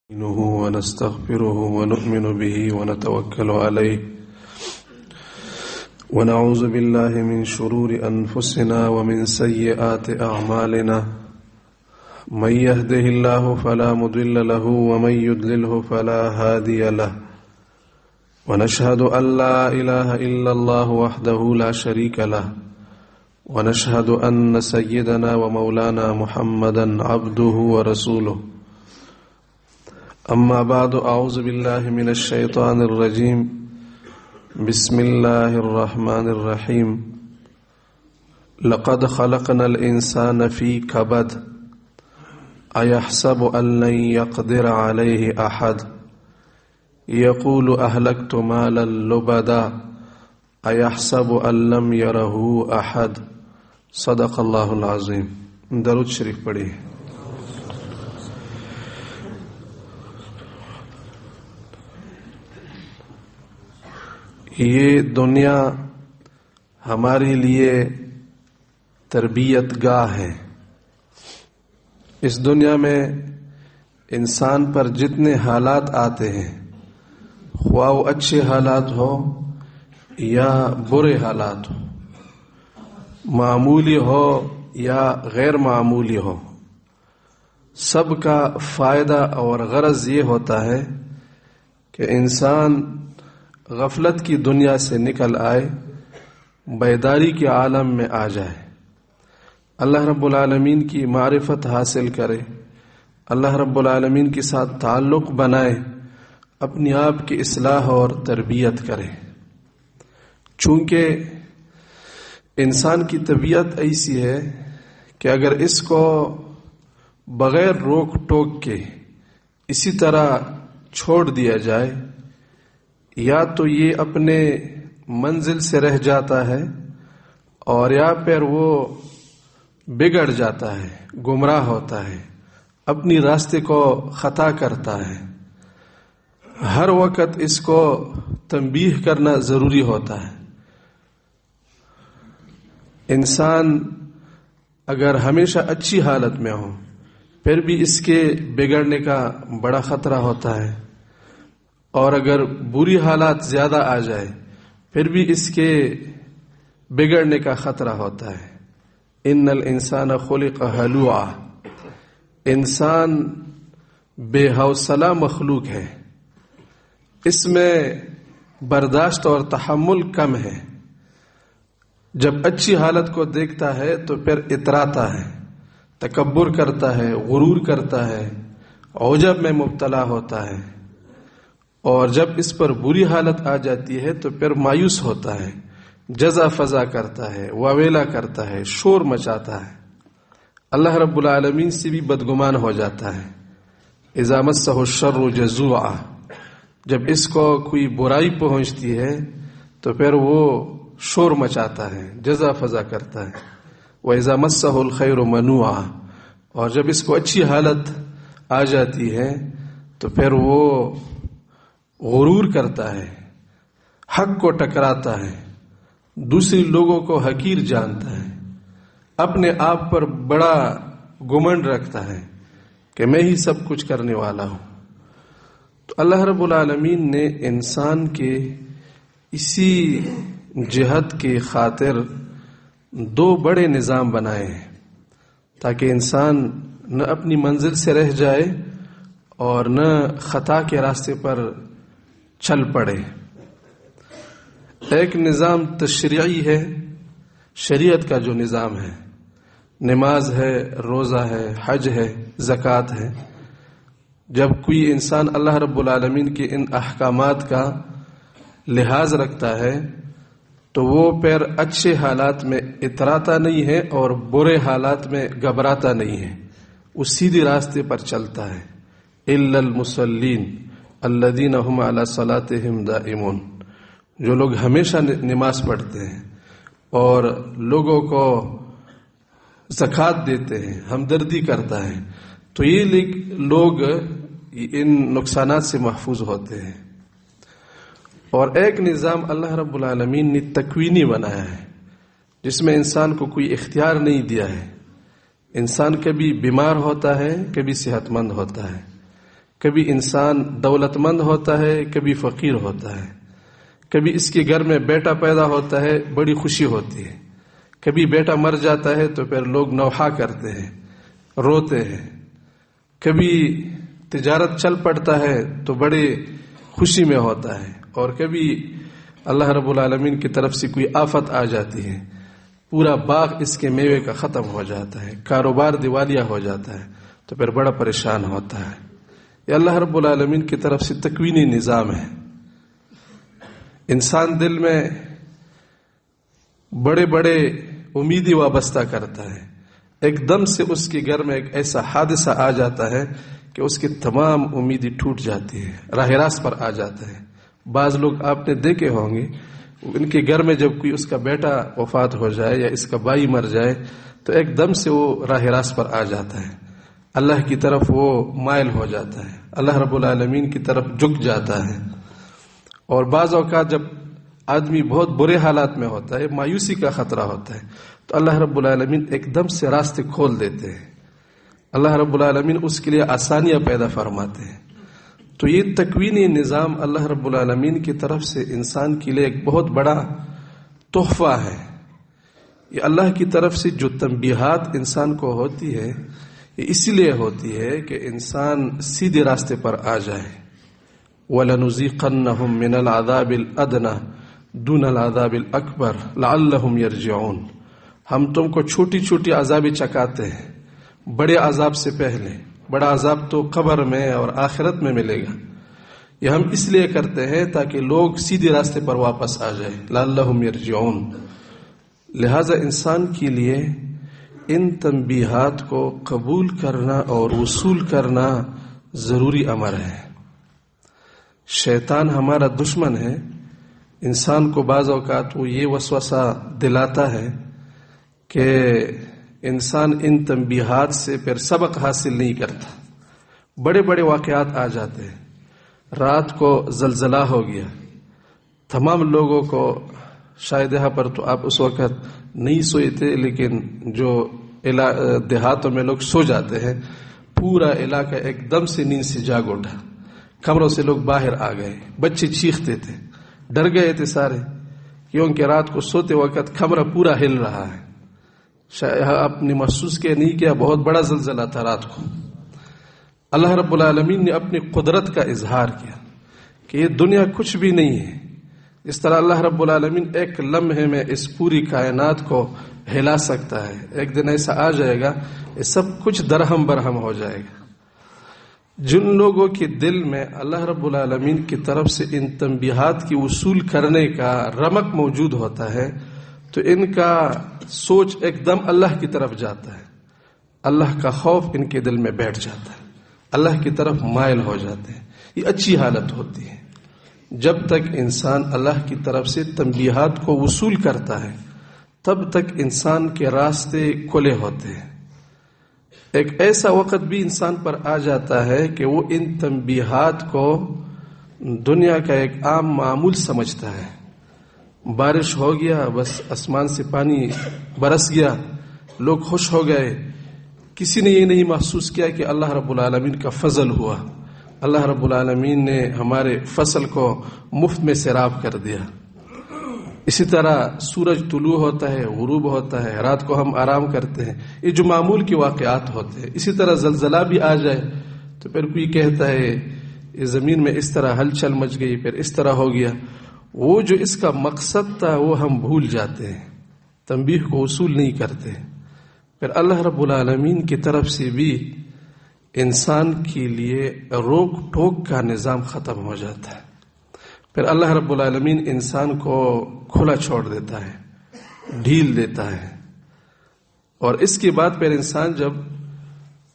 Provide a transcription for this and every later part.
نستعينه ونستغفره ونؤمن به ونتوكل عليه ونعوذ بالله من شرور أنفسنا ومن سيئات أعمالنا من يهده الله فلا مضل له ومن يضلله فلا هادي له ونشهد أن لا إله إلا الله وحده لا شريك له ونشهد أن سيدنا ومولانا محمدا عبده ورسوله أما بعد أعوذ بالله من الشيطان الرجيم بسم الله الرحمن الرحيم لقد خلقنا الإنسان في كبد أيحسب أن لن يقدر عليه أحد يقول أهلكت مالا لبدا أيحسب أن لم يره أحد صدق الله العظيم. درود شریف پڑھیے. یہ دنیا ہمارے لیے تربیت گاہ ہے. اس دنیا میں انسان پر جتنے حالات آتے ہیں، خواہ وہ اچھے حالات ہو یا برے حالات ہو، معمولی ہو یا غیر معمولی ہو، سب کا فائدہ اور غرض یہ ہوتا ہے کہ انسان غفلت کی دنیا سے نکل آئے، بیداری کے عالم میں آ جائے، اللہ رب العالمین کی معرفت حاصل کرے، اللہ رب العالمین کے ساتھ تعلق بنائے، اپنی آپ کی اصلاح اور تربیت کرے. چونکہ انسان کی طبیعت ایسی ہے کہ اگر اس کو بغیر روک ٹوک کے اسی طرح چھوڑ دیا جائے، یا تو یہ اپنے منزل سے رہ جاتا ہے اور یا پھر وہ بگڑ جاتا ہے، گمراہ ہوتا ہے، اپنی راستے کو خطا کرتا ہے. ہر وقت اس کو تنبیہ کرنا ضروری ہوتا ہے. انسان اگر ہمیشہ اچھی حالت میں ہو پھر بھی اس کے بگڑنے کا بڑا خطرہ ہوتا ہے، اور اگر بری حالات زیادہ آ جائے پھر بھی اس کے بگڑنے کا خطرہ ہوتا ہے. ان الانسان خلق ہلوعا، انسان بے حوصلہ مخلوق ہے، اس میں برداشت اور تحمل کم ہے. جب اچھی حالت کو دیکھتا ہے تو پھر اتراتا ہے، تکبر کرتا ہے، غرور کرتا ہے، عجب میں مبتلا ہوتا ہے، اور جب اس پر بری حالت آ جاتی ہے تو پھر مایوس ہوتا ہے، جزا فضا کرتا ہے، واویلا کرتا ہے، شور مچاتا ہے، اللہ رب العالمین سے بھی بدگمان ہو جاتا ہے. اذا مسہ الشر جزوعا، جب اس کو کوئی برائی پہنچتی ہے تو پھر وہ شور مچاتا ہے، جزا فضا کرتا ہے. وَإِذَا مَسَّهُ الْخَيْرُ مَنُوعًا، اور جب اس کو اچھی حالت آ جاتی ہے تو پھر وہ غرور کرتا ہے، حق کو ٹکراتا ہے، دوسرے لوگوں کو حقیر جانتا ہے، اپنے آپ پر بڑا گمنڈ رکھتا ہے کہ میں ہی سب کچھ کرنے والا ہوں. تو اللہ رب العالمین نے انسان کے اسی جہت کی خاطر دو بڑے نظام بنائے ہیں تاکہ انسان نہ اپنی منزل سے رہ جائے اور نہ خطا کے راستے پر چل پڑے. ایک نظام تشریعی ہے، شریعت کا جو نظام ہے، نماز ہے، روزہ ہے، حج ہے، زکوٰۃ ہے. جب کوئی انسان اللہ رب العالمین کے ان احکامات کا لحاظ رکھتا ہے تو وہ پھر اچھے حالات میں اتراتا نہیں ہے اور برے حالات میں گھبراتا نہیں ہے، وہ سیدھے راستے پر چلتا ہے. الا المصلین الذین هم علی صلاتهم دائمون، جو لوگ ہمیشہ نماز پڑھتے ہیں اور لوگوں کو زکوٰۃ دیتے ہیں، ہمدردی کرتا ہے، تو یہ لوگ ان نقصانات سے محفوظ ہوتے ہیں. اور ایک نظام اللہ رب العالمین نے تکوینی بنایا ہے جس میں انسان کو کوئی اختیار نہیں دیا ہے. انسان کبھی بیمار ہوتا ہے، کبھی صحت مند ہوتا ہے. کبھی انسان دولت مند ہوتا ہے، کبھی فقیر ہوتا ہے، کبھی اس کے گھر میں بیٹا پیدا ہوتا ہے، بڑی خوشی ہوتی ہے، کبھی بیٹا مر جاتا ہے تو پھر لوگ نوحہ کرتے ہیں، روتے ہیں، کبھی تجارت چل پڑتا ہے تو بڑے خوشی میں ہوتا ہے، اور کبھی اللہ رب العالمین کی طرف سے کوئی آفت آ جاتی ہے، پورا باغ اس کے میوے کا ختم ہو جاتا ہے، کاروبار دیوالیہ ہو جاتا ہے، تو پھر بڑا پریشان ہوتا ہے۔ یہ اللہ رب العالمین کی طرف سے تکوینی نظام ہے۔ انسان دل میں بڑے بڑے امیدی وابستہ کرتا ہے، ایک دم سے اس کے گھر میں ایک ایسا حادثہ آ جاتا ہے کہ اس کی تمام امیدیں ٹوٹ جاتی ہے، راہ راست پر آ جاتا ہے۔ بعض لوگ آپ نے دیکھے ہوں گے، ان کے گھر میں جب کوئی اس کا بیٹا وفات ہو جائے یا اس کا بھائی مر جائے تو ایک دم سے وہ راہ راست پر آ جاتا ہے، اللہ کی طرف وہ مائل ہو جاتا ہے، اللہ رب العالمین کی طرف جھک جاتا ہے۔ اور بعض اوقات جب آدمی بہت برے حالات میں ہوتا ہے، مایوسی کا خطرہ ہوتا ہے، تو اللہ رب العالمین ایک دم سے راستے کھول دیتے ہیں، اللہ رب العالمین اس کے لیے آسانیاں پیدا فرماتے ہیں۔ تو یہ تکوینی نظام اللہ رب العالمین کی طرف سے انسان کے لیے ایک بہت بڑا تحفہ ہے۔ یہ اللہ کی طرف سے جو تنبیہات انسان کو ہوتی ہے، یہ اسی لیے ہوتی ہے کہ انسان سیدھے راستے پر آ جائے۔ وَلَنُذِيقَنَّهُم مِّنَ الْعَذَابِ الْأَدْنَىٰ دُونَ الْعَذَابِ الْأَكْبَرِ لَعَلَّهُمْ يَرْجِعُونَ۔ ہم تم کو چھوٹی چھوٹی عذابیں چکاتے ہیں، بڑے عذاب سے پہلے۔ بڑا عذاب تو قبر میں اور آخرت میں ملے گا، یہ ہم اس لیے کرتے ہیں تاکہ لوگ سیدھے راستے پر واپس آ جائیں، لعلہم یرجعون۔ لہذا انسان کے لیے ان تنبیہات کو قبول کرنا اور وصول کرنا ضروری امر ہے۔ شیطان ہمارا دشمن ہے، انسان کو بعض اوقات وہ یہ وسوسہ دلاتا ہے کہ انسان ان تنبیہات سے پھر سبق حاصل نہیں کرتا۔ بڑے بڑے واقعات آ جاتے ہیں، رات کو زلزلہ ہو گیا، تمام لوگوں کو، شاید یہاں پر تو آپ اس وقت نہیں سوئے تھے، لیکن جو دیہاتوں میں لوگ سو جاتے ہیں، پورا علاقہ ایک دم سے نیند سے جاگ اٹھا، کمروں سے لوگ باہر آ گئے، بچے چیختے تھے، ڈر گئے تھے سارے، کیونکہ رات کو سوتے وقت کمرہ پورا ہل رہا ہے۔ شاید آپ نے محسوس کیا نہیں کیا، بہت بڑا زلزلہ تھا رات کو۔ اللہ رب العالمین نے اپنی قدرت کا اظہار کیا کہ یہ دنیا کچھ بھی نہیں ہے، اس طرح اللہ رب العالمین ایک لمحے میں اس پوری کائنات کو ہلا سکتا ہے۔ ایک دن ایسا آ جائے گا یہ سب کچھ درہم برہم ہو جائے گا۔ جن لوگوں کے دل میں اللہ رب العالمین کی طرف سے ان تنبیہات کی وصول کرنے کا رمق موجود ہوتا ہے تو ان کا سوچ ایک دم اللہ کی طرف جاتا ہے، اللہ کا خوف ان کے دل میں بیٹھ جاتا ہے، اللہ کی طرف مائل ہو جاتے ہیں۔ یہ اچھی حالت ہوتی ہے جب تک انسان اللہ کی طرف سے تنبیہات کو وصول کرتا ہے، تب تک انسان کے راستے کھلے ہوتے ہیں۔ ایک ایسا وقت بھی انسان پر آ جاتا ہے کہ وہ ان تنبیہات کو دنیا کا ایک عام معمول سمجھتا ہے۔ بارش ہو گیا، بس آسمان سے پانی برس گیا، لوگ خوش ہو گئے، کسی نے یہ نہیں محسوس کیا کہ اللہ رب العالمین کا فضل ہوا، اللہ رب العالمین نے ہمارے فصل کو مفت میں سیراب کر دیا۔ اسی طرح سورج طلوع ہوتا ہے، غروب ہوتا ہے، رات کو ہم آرام کرتے ہیں، یہ جو معمول کے واقعات ہوتے ہیں۔ اسی طرح زلزلہ بھی آ جائے تو پھر کوئی کہتا ہے یہ زمین میں اس طرح ہلچل مچ گئی، پھر اس طرح ہو گیا۔ وہ جو اس کا مقصد تھا وہ ہم بھول جاتے ہیں، تنبیہ کو وصول نہیں کرتے۔ پھر اللہ رب العالمین کی طرف سے بھی انسان کے لیے روک ٹوک کا نظام ختم ہو جاتا ہے۔ پھر اللہ رب العالمین انسان کو کھلا چھوڑ دیتا ہے، ڈھیل دیتا ہے، اور اس کے بعد پھر انسان جب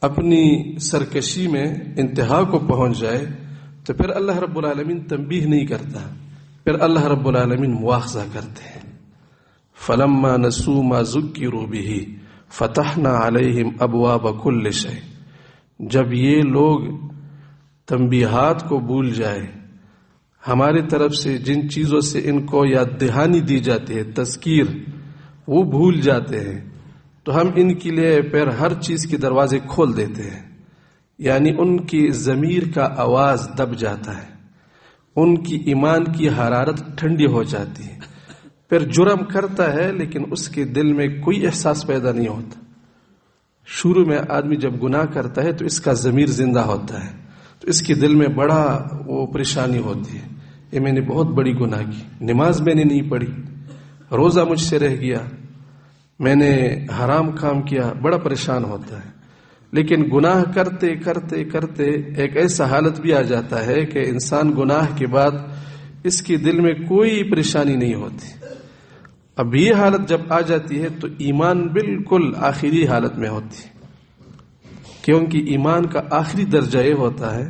اپنی سرکشی میں انتہا کو پہنچ جائے تو پھر اللہ رب العالمین تنبیہ نہیں کرتا، پھر اللہ رب العالمین مواخذہ کرتے ہیں۔ فَلَمَّا نَسُوا مَا ذُكِّرُوا بِهِ فَتَحْنَا عَلَيْهِمْ أَبْوَابَ كُلِّ شَيْءٍ۔ جب یہ لوگ تنبیہات کو بھول جائے، ہماری طرف سے جن چیزوں سے ان کو یاد دہانی دی جاتی ہے، تذکیر، وہ بھول جاتے ہیں، تو ہم ان کے لیے پھر ہر چیز کے دروازے کھول دیتے ہیں۔ یعنی ان کی ضمیر کا آواز دب جاتا ہے، ان کی ایمان کی حرارت ٹھنڈی ہو جاتی ہے، پھر جرم کرتا ہے لیکن اس کے دل میں کوئی احساس پیدا نہیں ہوتا۔ شروع میں آدمی جب گناہ کرتا ہے تو اس کا ضمیر زندہ ہوتا ہے، تو اس کے دل میں بڑا وہ پریشانی ہوتی ہے، یہ میں نے بہت بڑی گناہ کی، نماز میں نے نہیں پڑھی، روزہ مجھ سے رہ گیا، میں نے حرام کام کیا، بڑا پریشان ہوتا ہے۔ لیکن گناہ کرتے کرتے کرتے ایک ایسا حالت بھی آ جاتا ہے کہ انسان گناہ کے بعد اس کے دل میں کوئی پریشانی نہیں ہوتی۔ اب یہ حالت جب آ جاتی ہے تو ایمان بالکل آخری حالت میں ہوتی ہے، کیونکہ ایمان کا آخری درجہ یہ ہوتا ہے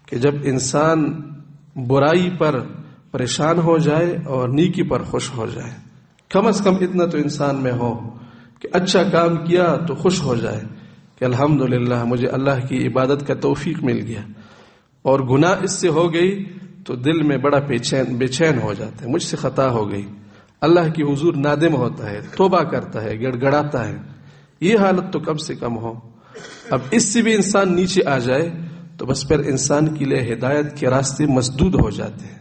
کہ جب انسان برائی پر پریشان ہو جائے اور نیکی پر خوش ہو جائے۔ کم از کم اتنا تو انسان میں ہو کہ اچھا کام کیا تو خوش ہو جائے کہ الحمدللہ مجھے اللہ کی عبادت کا توفیق مل گیا، اور گناہ اس سے ہو گئی تو دل میں بڑا بے چین ہو جاتا ہے، مجھ سے خطا ہو گئی، اللہ کی حضور نادم ہوتا ہے، توبہ کرتا ہے، گڑ گڑاتا ہے۔ یہ حالت تو کم سے کم ہو۔ اب اس سے بھی انسان نیچے آ جائے تو بس پھر انسان کے لیے ہدایت کے راستے مسدود ہو جاتے ہیں۔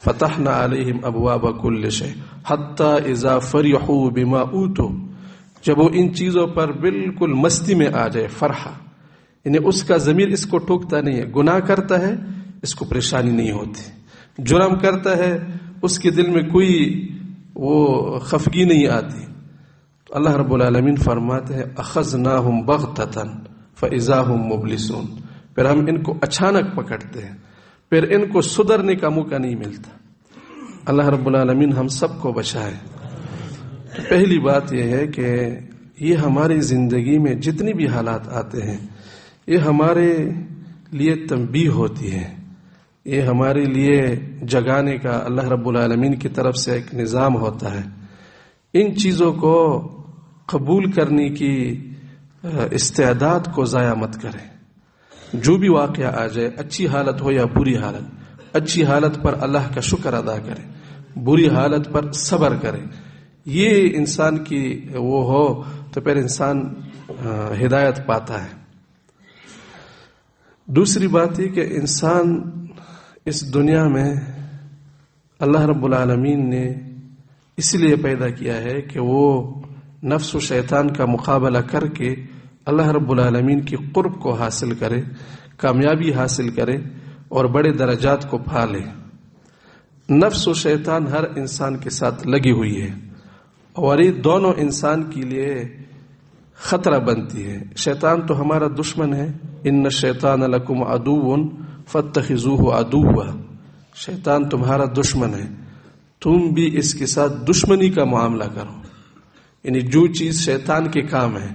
فتحنا علیہم ابواب کل شیء حتی اذا فرحوا بما اوتوا، جب وہ ان چیزوں پر بالکل مستی میں آ جائے، فرحہ یعنی اس کا ضمیر اس کو ٹوکتا نہیں ہے، گناہ کرتا ہے اس کو پریشانی نہیں ہوتی، جرم کرتا ہے اس کے دل میں کوئی وہ خفگی نہیں آتی، تو اللہ رب العالمین فرماتے ہیں اخذناہم بغتۃ فاذا هم مبلسون، پھر ہم ان کو اچانک پکڑتے ہیں، پھر ان کو سدھرنے کا موقع نہیں ملتا۔ اللہ رب العالمین ہم سب کو بچائے۔ پہلی بات یہ ہے کہ یہ ہماری زندگی میں جتنی بھی حالات آتے ہیں یہ ہمارے لیے تنبیہ ہوتی ہے، یہ ہمارے لیے جگانے کا اللہ رب العالمین کی طرف سے ایک نظام ہوتا ہے۔ ان چیزوں کو قبول کرنے کی استعداد کو ضائع مت کریں۔ جو بھی واقعہ آ جائے، اچھی حالت ہو یا بری حالت، اچھی حالت پر اللہ کا شکر ادا کریں، بری حالت پر صبر کریں۔ یہ انسان کی وہ ہو تو پھر انسان ہدایت پاتا ہے۔ دوسری بات یہ کہ انسان اس دنیا میں اللہ رب العالمین نے اس لیے پیدا کیا ہے کہ وہ نفس و شیطان کا مقابلہ کر کے اللہ رب العالمین کی قرب کو حاصل کرے، کامیابی حاصل کرے اور بڑے درجات کو پالے۔ نفس و شیطان ہر انسان کے ساتھ لگی ہوئی ہے اور یہ دونوں انسان کے لیے خطرہ بنتی ہے۔ شیطان تو ہمارا دشمن ہے، ان الشیطان لکم عدو فاتخذوہ عدوا، شیطان تمہارا دشمن ہے، تم بھی اس کے ساتھ دشمنی کا معاملہ کرو۔ یعنی جو چیز شیطان کے کام ہے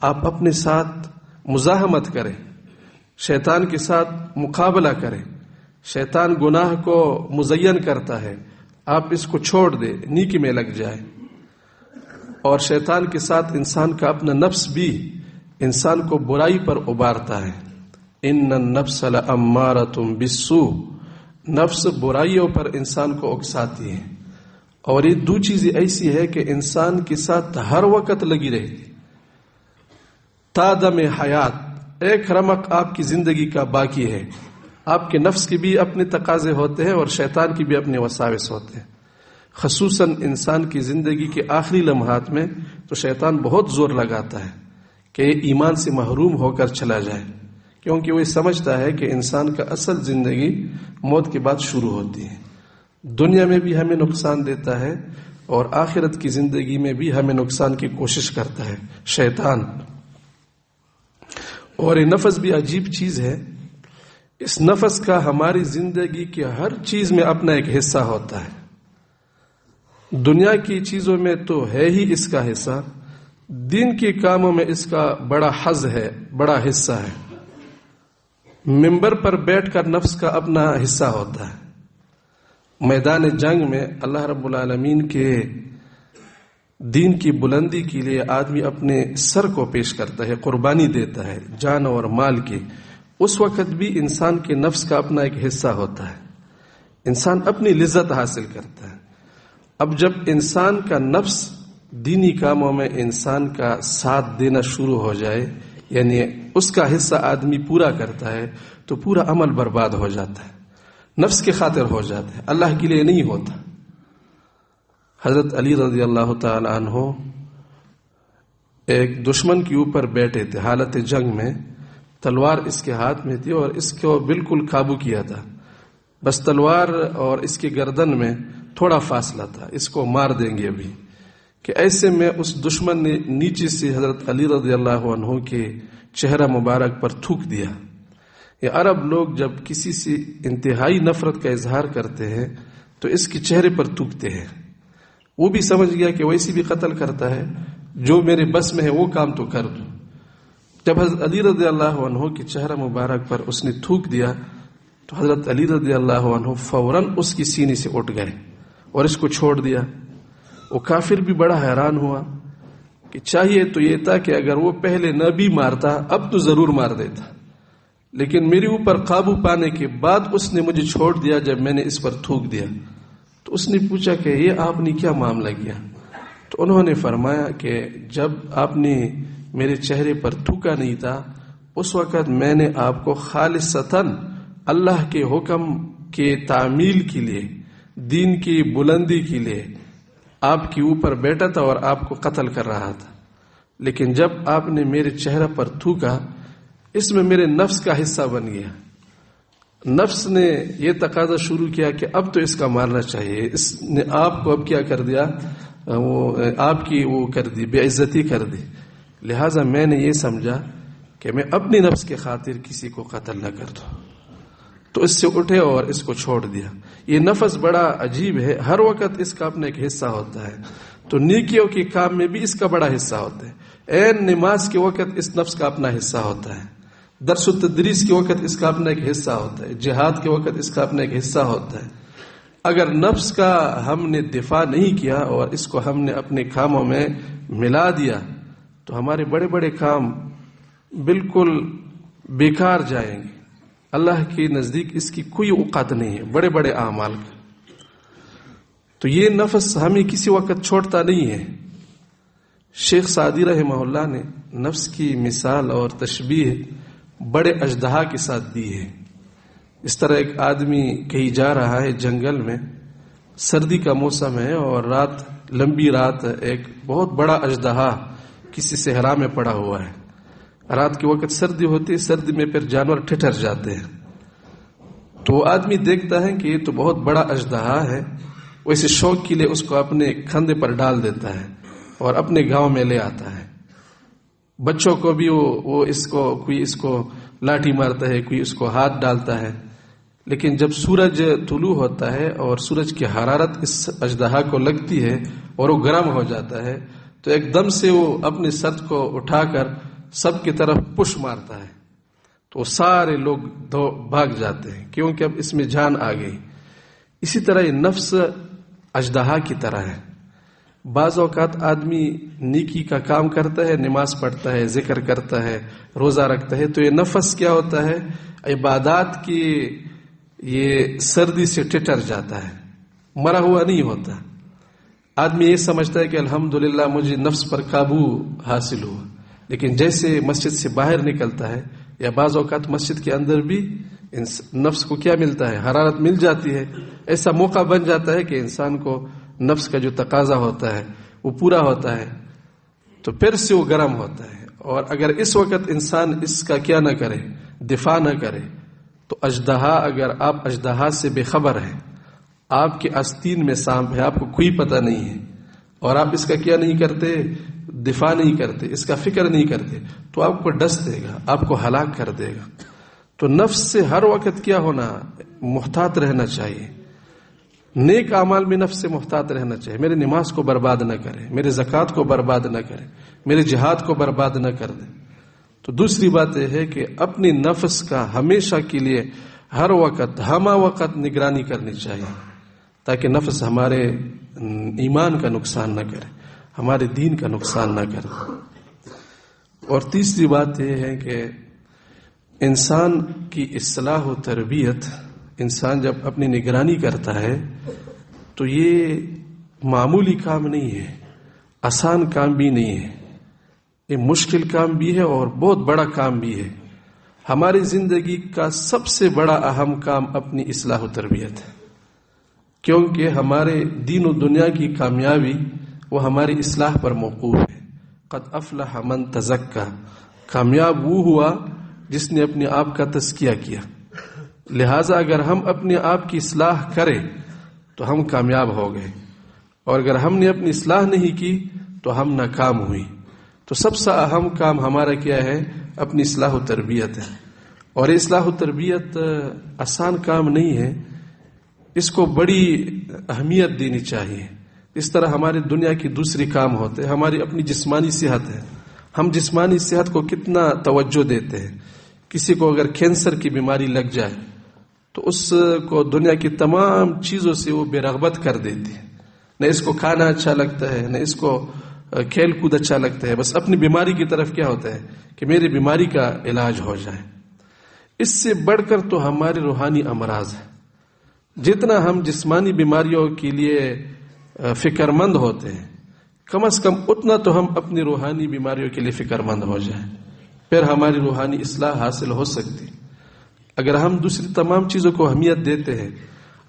آپ اپنے ساتھ مزاحمت کریں، شیطان کے ساتھ مقابلہ کریں۔ شیطان گناہ کو مزین کرتا ہے، آپ اس کو چھوڑ دیں، نیکی میں لگ جائے۔ اور شیطان کے ساتھ انسان کا اپنا نفس بھی انسان کو برائی پر ابارتا ہے۔ ان النفس لامارۃ بالسوء، نفس برائیوں پر انسان کو اکساتی ہے، اور یہ دو چیزیں ایسی ہے کہ انسان کے ساتھ ہر وقت لگی رہتی۔ تا دم حیات، ایک رمق آپ کی زندگی کا باقی ہے، آپ کے نفس کے بھی اپنے تقاضے ہوتے ہیں اور شیطان کی بھی اپنے وساوس ہوتے ہیں۔ خصوصاً انسان کی زندگی کے آخری لمحات میں تو شیطان بہت زور لگاتا ہے کہ یہ ایمان سے محروم ہو کر چلا جائے، کیونکہ وہ سمجھتا ہے کہ انسان کا اصل زندگی موت کے بعد شروع ہوتی ہے۔ دنیا میں بھی ہمیں نقصان دیتا ہے اور آخرت کی زندگی میں بھی ہمیں نقصان کی کوشش کرتا ہے شیطان۔ اور یہ نفس بھی عجیب چیز ہے، اس نفس کا ہماری زندگی کی ہر چیز میں اپنا ایک حصہ ہوتا ہے۔ دنیا کی چیزوں میں تو ہے ہی اس کا حصہ، دین کے کاموں میں اس کا بڑا حظ ہے، بڑا حصہ ہے۔ منبر پر بیٹھ کر نفس کا اپنا حصہ ہوتا ہے۔ میدان جنگ میں اللہ رب العالمین کے دین کی بلندی کے لیے آدمی اپنے سر کو پیش کرتا ہے، قربانی دیتا ہے جان اور مال کی۔ اس وقت بھی انسان کے نفس کا اپنا ایک حصہ ہوتا ہے، انسان اپنی لذت حاصل کرتا ہے۔ اب جب انسان کا نفس دینی کاموں میں انسان کا ساتھ دینا شروع ہو جائے، یعنی اس کا حصہ آدمی پورا کرتا ہے تو پورا عمل برباد ہو جاتا ہے، نفس کے خاطر ہو جاتا ہے، اللہ کے لیے نہیں ہوتا۔ حضرت علی رضی اللہ تعالی عنہ ایک دشمن کے اوپر بیٹھے تھے حالت جنگ میں، تلوار اس کے ہاتھ میں تھی اور اس کو بالکل قابو کیا تھا، بس تلوار اور اس کی گردن میں تھوڑا فاصلہ تھا، اس کو مار دیں گے ابھی، کہ ایسے میں اس دشمن نے نیچے سے حضرت علی رضی اللہ عنہ کے چہرہ مبارک پر تھوک دیا۔ یہ عرب لوگ جب کسی سے انتہائی نفرت کا اظہار کرتے ہیں تو اس کے چہرے پر تھوکتے ہیں۔ وہ بھی سمجھ گیا کہ ویسی بھی قتل کرتا ہے، جو میرے بس میں ہے وہ کام تو کر دوں۔ جب حضرت علی رضی اللہ عنہ کے چہرہ مبارک پر اس نے تھوک دیا تو حضرت علی رضی اللہ عنہ فوراً اس کی سینے سے اٹھ گئے اور اس کو چھوڑ دیا۔ وہ کافر بھی بڑا حیران ہوا کہ چاہیے تو یہ تھا کہ اگر وہ پہلے نہ بھی مارتا اب تو ضرور مار دیتا، لیکن میرے اوپر قابو پانے کے بعد اس نے مجھے چھوڑ دیا جب میں نے اس پر تھوک دیا۔ تو اس نے پوچھا کہ یہ آپ نے کیا معاملہ کیا؟ تو انہوں نے فرمایا کہ جب آپ نے میرے چہرے پر تھوکا نہیں تھا اس وقت میں نے آپ کو خالصتاً اللہ کے حکم کے تعمیل کے لیے، دین کی بلندی کے لیے آپ کے اوپر بیٹھا تھا اور آپ کو قتل کر رہا تھا، لیکن جب آپ نے میرے چہرہ پر تھوکا اس میں میرے نفس کا حصہ بن گیا۔ نفس نے یہ تقاضا شروع کیا کہ اب تو اس کا مارنا چاہیے، اس نے آپ کو اب کیا کر دیا، وہ آپ کی وہ کر دی، بے عزتی کر دی۔ لہٰذا میں نے یہ سمجھا کہ میں اپنی نفس کے خاطر کسی کو قتل نہ کر دوں، تو اس سے اٹھے اور اس کو چھوڑ دیا۔ یہ نفس بڑا عجیب ہے، ہر وقت اس کا اپنا ایک حصہ ہوتا ہے، تو نیکیوں کے کام میں بھی اس کا بڑا حصہ ہوتا ہے۔ عین نماز کے وقت اس نفس کا اپنا حصہ ہوتا ہے، درس و تدریس کے وقت اس کا اپنا ایک حصہ ہوتا ہے، جہاد کے وقت اس کا اپنا ایک حصہ ہوتا ہے۔ اگر نفس کا ہم نے دفاع نہیں کیا اور اس کو ہم نے اپنے کاموں میں ملا دیا تو ہمارے بڑے بڑے کام بالکل بیکار جائیں گے، اللہ کے نزدیک اس کی کوئی اوقات نہیں ہے بڑے بڑے اعمال کا۔ تو یہ نفس ہمیں کسی وقت چھوڑتا نہیں ہے۔ شیخ سعدی رحمہ اللہ نے نفس کی مثال اور تشبیہ بڑے اژدہا کے ساتھ دی ہے۔ اس طرح ایک آدمی کہیں جا رہا ہے جنگل میں، سردی کا موسم ہے اور رات لمبی رات، ایک بہت بڑا اژدہا کسی صحرا میں پڑا ہوا ہے۔ رات کے وقت سردی ہوتی ہے، سردی میں پھر جانور ٹھٹر جاتے ہیں، تو وہ آدمی دیکھتا ہے کہ یہ تو بہت بڑا اژدہا ہے، وہ اسے شوق کے لیے اس کو اپنے کندھے پر ڈال دیتا ہے اور اپنے گاؤں میں لے آتا ہے۔ بچوں کو بھی وہ اس کو کوئی اس کو لاٹھی مارتا ہے، کوئی اس کو ہاتھ ڈالتا ہے، لیکن جب سورج طلوع ہوتا ہے اور سورج کی حرارت اس اژدہا کو لگتی ہے اور وہ گرم ہو جاتا ہے تو ایک دم سے وہ اپنے سر کو اٹھا کر سب کی طرف پش مارتا ہے، تو سارے لوگ بھاگ جاتے ہیں کیونکہ اب اس میں جان آ گئی۔ اسی طرح یہ نفس اژدہا کی طرح ہے۔ بعض اوقات آدمی نیکی کا کام کرتا ہے، نماز پڑھتا ہے، ذکر کرتا ہے، روزہ رکھتا ہے، تو یہ نفس کیا ہوتا ہے، عبادات کی یہ سردی سے ٹٹر جاتا ہے، مرا ہوا نہیں ہوتا۔ آدمی یہ سمجھتا ہے کہ الحمدللہ مجھے نفس پر قابو حاصل ہوا، لیکن جیسے مسجد سے باہر نکلتا ہے یا بعض اوقات مسجد کے اندر بھی نفس کو کیا ملتا ہے، حرارت مل جاتی ہے، ایسا موقع بن جاتا ہے کہ انسان کو نفس کا جو تقاضا ہوتا ہے وہ پورا ہوتا ہے، تو پھر سے وہ گرم ہوتا ہے۔ اور اگر اس وقت انسان اس کا کیا نہ کرے، دفاع نہ کرے، تو اژدہا، اگر آپ اژدہا سے بے خبر ہیں، آپ کے آستین میں سانپ ہے، آپ کو کوئی پتہ نہیں ہے، اور آپ اس کا کیا نہیں کرتے، دفاع نہیں کرتے، اس کا فکر نہیں کرتے، تو آپ کو ڈس دے گا، آپ کو ہلاک کر دے گا۔ تو نفس سے ہر وقت کیا ہونا، محتاط رہنا چاہیے۔ نیک اعمال میں نفس سے محتاط رہنا چاہیے، میرے نماز کو برباد نہ کرے، میرے زکوٰۃ کو برباد نہ کرے، میرے جہاد کو برباد نہ کر دے۔ تو دوسری بات یہ ہے کہ اپنی نفس کا ہمیشہ کے لیے ہر وقت ہمہ وقت نگرانی کرنی چاہیے، تاکہ نفس ہمارے ایمان کا نقصان نہ کرے، ہمارے دین کا نقصان نہ کرے۔ اور تیسری بات یہ ہے کہ انسان کی اصلاح و تربیت، انسان جب اپنی نگرانی کرتا ہے تو یہ معمولی کام نہیں ہے، آسان کام بھی نہیں ہے۔ یہ مشکل کام بھی ہے اور بہت بڑا کام بھی ہے. ہماری زندگی کا سب سے بڑا اہم کام اپنی اصلاح و تربیت ہے، کیونکہ ہمارے دین و دنیا کی کامیابی وہ ہماری اصلاح پر موقوف ہے. قد افلح من تزکا، کامیاب وہ ہوا جس نے اپنے آپ کا تزکیہ کیا. لہٰذا اگر ہم اپنے آپ کی اصلاح کریں تو ہم کامیاب ہو گئے، اور اگر ہم نے اپنی اصلاح نہیں کی تو ہم ناکام ہوئی. تو سب سے اہم کام ہمارا کیا ہے؟ اپنی اصلاح و تربیت ہے. اور اصلاح و تربیت آسان کام نہیں ہے، اس کو بڑی اہمیت دینی چاہیے. اس طرح ہماری دنیا کی دوسری کام ہوتے ہیں. ہماری اپنی جسمانی صحت ہے، ہم جسمانی صحت کو کتنا توجہ دیتے ہیں. کسی کو اگر کینسر کی بیماری لگ جائے تو اس کو دنیا کی تمام چیزوں سے وہ بے رغبت کر دیتی ہے. نہ اس کو کھانا اچھا لگتا ہے، نہ اس کو کھیل کود اچھا لگتا ہے. بس اپنی بیماری کی طرف کیا ہوتا ہے کہ میری بیماری کا علاج ہو جائے. اس سے بڑھ کر تو ہمارے روحانی امراض ہے. جتنا ہم جسمانی بیماریوں کے لیے فکر مند ہوتے ہیں، کم از کم اتنا تو ہم اپنی روحانی بیماریوں کے لیے فکر مند ہو جائیں، پھر ہماری روحانی اصلاح حاصل ہو سکتی. اگر ہم دوسری تمام چیزوں کو اہمیت دیتے ہیں،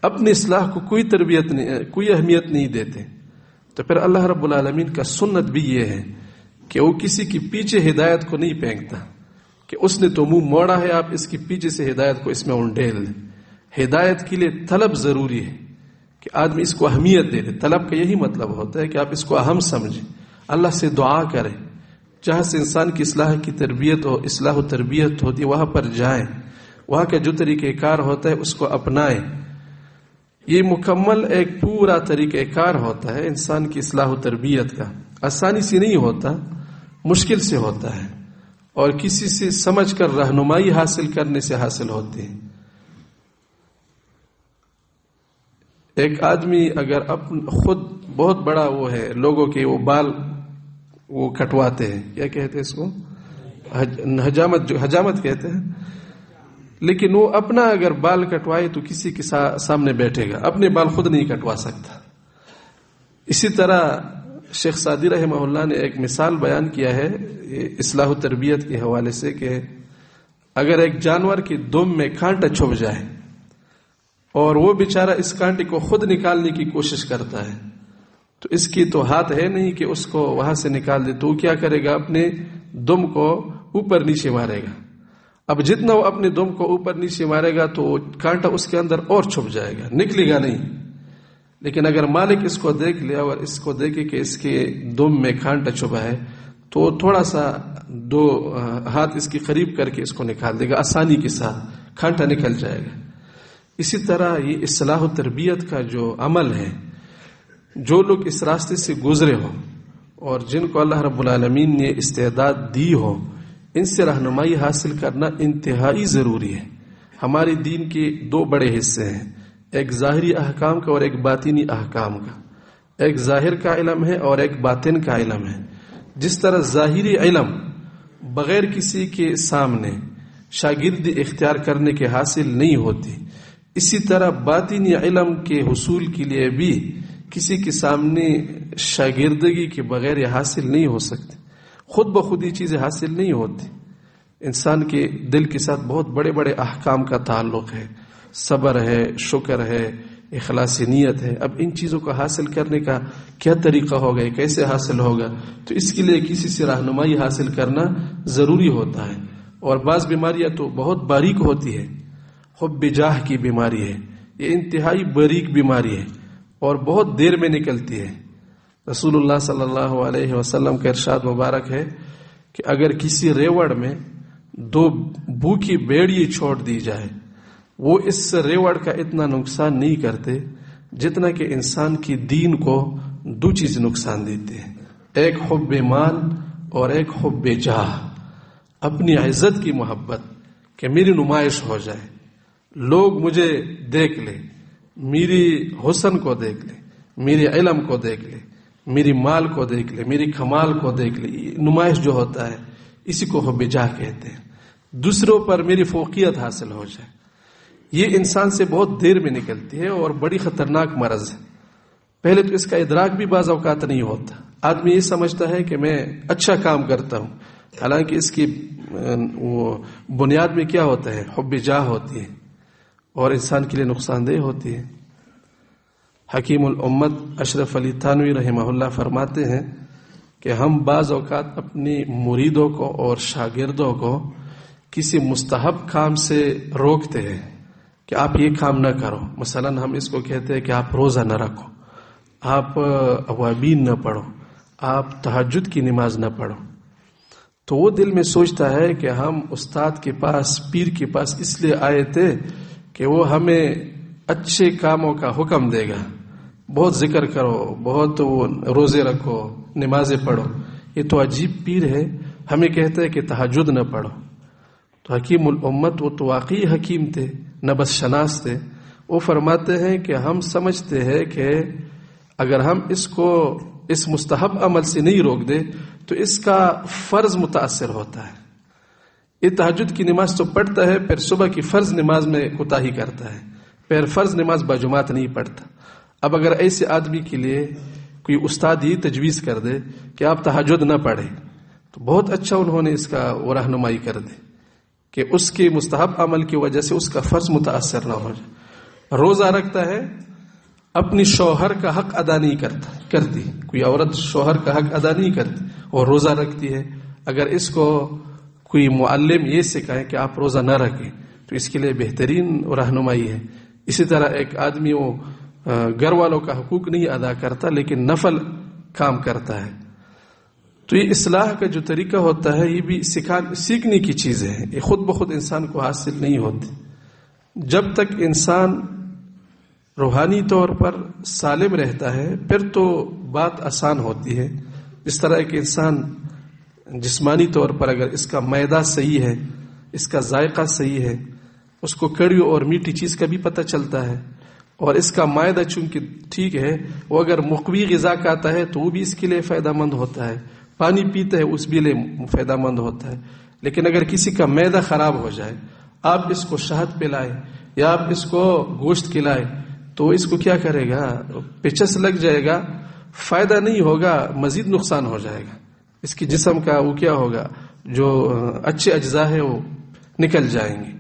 اپنی اصلاح کو کوئی اہمیت نہیں دیتے، تو پھر اللہ رب العالمین کا سنت بھی یہ ہے کہ وہ کسی کی پیچھے ہدایت کو نہیں پھینکتا کہ اس نے تو منہ موڑا ہے، آپ اس کی پیچھے سے ہدایت کو اس میں انڈیل دیں. ہدایت کے لیے طلب ضروری ہے کہ آدمی اس کو اہمیت دے دے. طلب کا یہی مطلب ہوتا ہے کہ آپ اس کو اہم سمجھیں، اللہ سے دعا کریں، جہاں سے انسان کی اصلاح کی تربیت ہو، اصلاح و تربیت ہوتی ہے وہاں پر جائیں، وہاں کا جو طریقہ کار ہوتا ہے اس کو اپنائیں. یہ مکمل ایک پورا طریقہ کار ہوتا ہے انسان کی اصلاح و تربیت کا. آسانی سے نہیں ہوتا، مشکل سے ہوتا ہے، اور کسی سے سمجھ کر رہنمائی حاصل کرنے سے حاصل ہوتی ہے. ایک آدمی اگر خود بہت بڑا وہ ہے، لوگوں کے وہ بال وہ کٹواتے ہیں، کیا کہتے ہیں اس کو؟ حجامت کہتے ہیں. لیکن وہ اپنا اگر بال کٹوائے تو کسی کے سامنے بیٹھے گا، اپنے بال خود نہیں کٹوا سکتا. اسی طرح شیخ سعدی رحمہ اللہ نے ایک مثال بیان کیا ہے اصلاح و تربیت کے حوالے سے کہ اگر ایک جانور کی دم میں کانٹا چھپ جائے اور وہ بیچارہ اس کانٹے کو خود نکالنے کی کوشش کرتا ہے، تو اس کی تو ہاتھ ہے نہیں کہ اس کو وہاں سے نکال دے. تو وہ کیا کرے گا؟ اپنے دم کو اوپر نیچے مارے گا. اب جتنا وہ اپنے دم کو اوپر نیچے مارے گا تو کانٹا اس کے اندر اور چھپ جائے گا، نکلے گا نہیں. لیکن اگر مالک اس کو دیکھ لے اور اس کو دیکھے کہ اس کے دم میں کانٹا چھپا ہے تو تھوڑا سا دو ہاتھ اس کی قریب کر کے اس کو نکال دے گا، آسانی کے ساتھ کانٹا نکل جائے گا. اسی طرح یہ اصلاح و تربیت کا جو عمل ہے، جو لوگ اس راستے سے گزرے ہوں اور جن کو اللہ رب العالمین نے استعداد دی ہو، ان سے رہنمائی حاصل کرنا انتہائی ضروری ہے. ہمارے دین کے دو بڑے حصے ہیں، ایک ظاہری احکام کا اور ایک باطنی احکام کا. ایک ظاہر کا علم ہے اور ایک باطن کا علم ہے. جس طرح ظاہری علم بغیر کسی کے سامنے شاگردی اختیار کرنے کے حاصل نہیں ہوتی، اسی طرح باطنی علم کے حصول کے لیے بھی کسی کے سامنے شاگردگی کے بغیر یہ حاصل نہیں ہو سکتی. خود بخود یہ چیزیں حاصل نہیں ہوتی. انسان کے دل کے ساتھ بہت بڑے بڑے احکام کا تعلق ہے، صبر ہے، شکر ہے، اخلاص نیت ہے. اب ان چیزوں کو حاصل کرنے کا کیا طریقہ ہوگا، کیسے حاصل ہوگا؟ تو اس کے لیے کسی سے رہنمائی حاصل کرنا ضروری ہوتا ہے. اور بعض بیماریاں تو بہت باریک ہوتی ہے، حب جاہ کی بیماری ہے، یہ انتہائی باریک بیماری ہے اور بہت دیر میں نکلتی ہے. رسول اللہ صلی اللہ علیہ وسلم کا ارشاد مبارک ہے کہ اگر کسی ریوڑ میں دو بھوکی بھیڑیے چھوڑ دی جائے، وہ اس ریوڑ کا اتنا نقصان نہیں کرتے جتنا کہ انسان کی دین کو دو چیز نقصان دیتے ہیں، ایک حب مال اور ایک حب جاہ. اپنی عزت کی محبت کہ میری نمائش ہو جائے، لوگ مجھے دیکھ لے، میری حسن کو دیکھ لے، میرے علم کو دیکھ لے، میری مال کو دیکھ لے، میری کمال کو دیکھ لے. نمائش جو ہوتا ہے اسی کو حب جاہ کہتے ہیں. دوسروں پر میری فوقیت حاصل ہو جائے، یہ انسان سے بہت دیر میں نکلتی ہے اور بڑی خطرناک مرض ہے. پہلے تو اس کا ادراک بھی بعض اوقات نہیں ہوتا، آدمی یہ سمجھتا ہے کہ میں اچھا کام کرتا ہوں، حالانکہ اس کی وہ بنیاد میں کیا ہوتا ہے؟ حب جاہ ہوتی ہے اور انسان کے لیے نقصان دہ ہوتی ہے۔ حکیم الامت اشرف علی تھانوی رحمہ اللہ فرماتے ہیں کہ ہم بعض اوقات اپنی مریدوں کو اور شاگردوں کو کسی مستحب کام سے روکتے ہیں کہ آپ یہ کام نہ کرو۔ مثلا ہم اس کو کہتے ہیں کہ آپ روزہ نہ رکھو، آپ اوابین نہ پڑھو، آپ تہجد کی نماز نہ پڑھو، تو وہ دل میں سوچتا ہے کہ ہم استاد کے پاس، پیر کے پاس اس لیے آئے تھے کہ وہ ہمیں اچھے کاموں کا حکم دے گا، بہت ذکر کرو، بہت روزے رکھو، نمازیں پڑھو۔ یہ تو عجیب پیر ہے، ہمیں کہتا ہے کہ تہجد نہ پڑھو۔ تو حکیم الامت وہ تو واقعی حکیم تھے، نبض شناس تھے، وہ فرماتے ہیں کہ ہم سمجھتے ہیں کہ اگر ہم اس کو اس مستحب عمل سے نہیں روک دے تو اس کا فرض متاثر ہوتا ہے۔ یہ تہجد کی نماز تو پڑھتا ہے، پھر صبح کی فرض نماز میں کوتاہی کرتا ہے، پھر فرض نماز باجماعت نہیں پڑھتا۔ اب اگر ایسے آدمی کے لیے کوئی استاد یہ تجویز کر دے کہ آپ تہجد نہ پڑھیں تو بہت اچھا انہوں نے اس کا وہ رہنمائی کر دی کہ اس کے مستحب عمل کی وجہ سے اس کا فرض متاثر نہ ہو جائے۔ روزہ رکھتا ہے، اپنی شوہر کا حق ادا نہیں کرتی، کوئی عورت شوہر کا حق ادا نہیں کرتی اور روزہ رکھتی ہے، اگر اس کو کوئی معلم یہ سکھائے کہ آپ روزہ نہ رکھیں تو اس کے لیے بہترین رہنمائی ہے۔ اسی طرح ایک آدمی وہ گھر والوں کا حقوق نہیں ادا کرتا لیکن نفل کام کرتا ہے، تو یہ اصلاح کا جو طریقہ ہوتا ہے یہ بھی سیکھنے کی چیز ہے، یہ خود بخود انسان کو حاصل نہیں ہوتی۔ جب تک انسان روحانی طور پر سالم رہتا ہے پھر تو بات آسان ہوتی ہے۔ اس طرح کہ انسان جسمانی طور پر اگر اس کا معدہ صحیح ہے، اس کا ذائقہ صحیح ہے، اس کو کڑوی اور میٹھی چیز کا بھی پتہ چلتا ہے، اور اس کا معدہ چونکہ ٹھیک ہے، وہ اگر مقوی غذا کھاتا ہے تو وہ بھی اس کے لیے فائدہ مند ہوتا ہے، پانی پیتا ہے اس بھی لیے فائدہ مند ہوتا ہے۔ لیکن اگر کسی کا معدہ خراب ہو جائے، آپ اس کو شہد پلائے یا آپ اس کو گوشت کھلائے تو اس کو کیا کرے گا؟ پیچس لگ جائے گا، فائدہ نہیں ہوگا، مزید نقصان ہو جائے گا، اس کی جسم کا وہ کیا ہوگا، جو اچھے اجزاء ہیں وہ نکل جائیں گے۔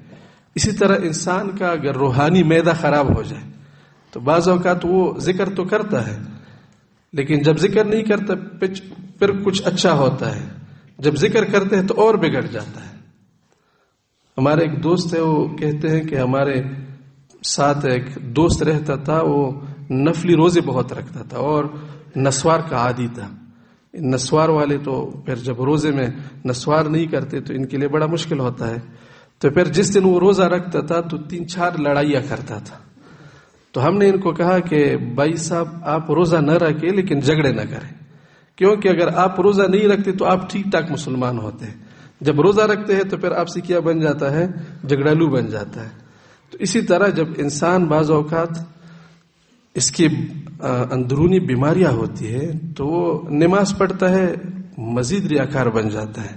اسی طرح انسان کا اگر روحانی معدہ خراب ہو جائے تو بعض اوقات وہ ذکر تو کرتا ہے لیکن جب ذکر نہیں کرتا پھر کچھ اچھا ہوتا ہے، جب ذکر کرتے ہیں تو اور بگڑ جاتا ہے۔ ہمارے ایک دوست ہے، وہ کہتے ہیں کہ ہمارے ساتھ ایک دوست رہتا تھا، وہ نفلی روزے بہت رکھتا تھا اور نسوار کا عادی تھا۔ نسوار والے تو پھر جب روزے میں نسوار نہیں کرتے تو ان کے لیے بڑا مشکل ہوتا ہے، تو پھر جس دن وہ روزہ رکھتا تھا تو 3-4 لڑائیاں کرتا تھا۔ تو ہم نے ان کو کہا کہ بھائی صاحب آپ روزہ نہ رکھیں لیکن جھگڑے نہ کریں، کیونکہ اگر آپ روزہ نہیں رکھتے تو آپ ٹھیک ٹھاک مسلمان ہوتے ہیں، جب روزہ رکھتے ہیں تو پھر آپ سے کیا بن جاتا ہے؟ جھگڑالو بن جاتا ہے۔ تو اسی طرح جب انسان بعض اوقات اس کی اندرونی بیماریاں ہوتی ہے تو وہ نماز پڑھتا ہے مزید ریاکار بن جاتا ہے،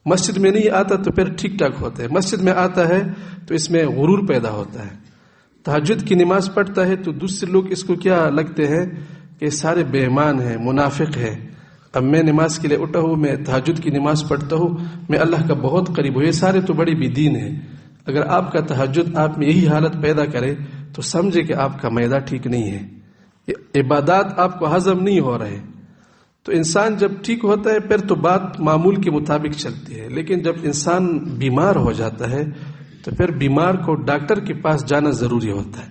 مسجد میں نہیں آتا تو پھر ٹھیک ٹھاک ہوتا ہے، مسجد میں آتا ہے تو اس میں غرور پیدا ہوتا ہے، تہجد کی نماز پڑھتا ہے تو دوسرے لوگ اس کو کیا لگتے ہیں کہ سارے بے ایمان ہیں، منافق ہیں، اب میں نماز کے لیے اٹھا ہوں، میں تہجد کی نماز پڑھتا ہوں، میں اللہ کا بہت قریب ہوں، یہ سارے تو بڑی بے دین ہیں۔ اگر آپ کا تہجد آپ میں یہی حالت پیدا کرے تو سمجھے کہ آپ کا معدہ ٹھیک نہیں ہے، عبادات آپ کو ہضم نہیں ہو رہے۔ تو انسان جب ٹھیک ہوتا ہے پھر تو بات معمول کے مطابق چلتی ہے، لیکن جب انسان بیمار ہو جاتا ہے تو پھر بیمار کو ڈاکٹر کے پاس جانا ضروری ہوتا ہے۔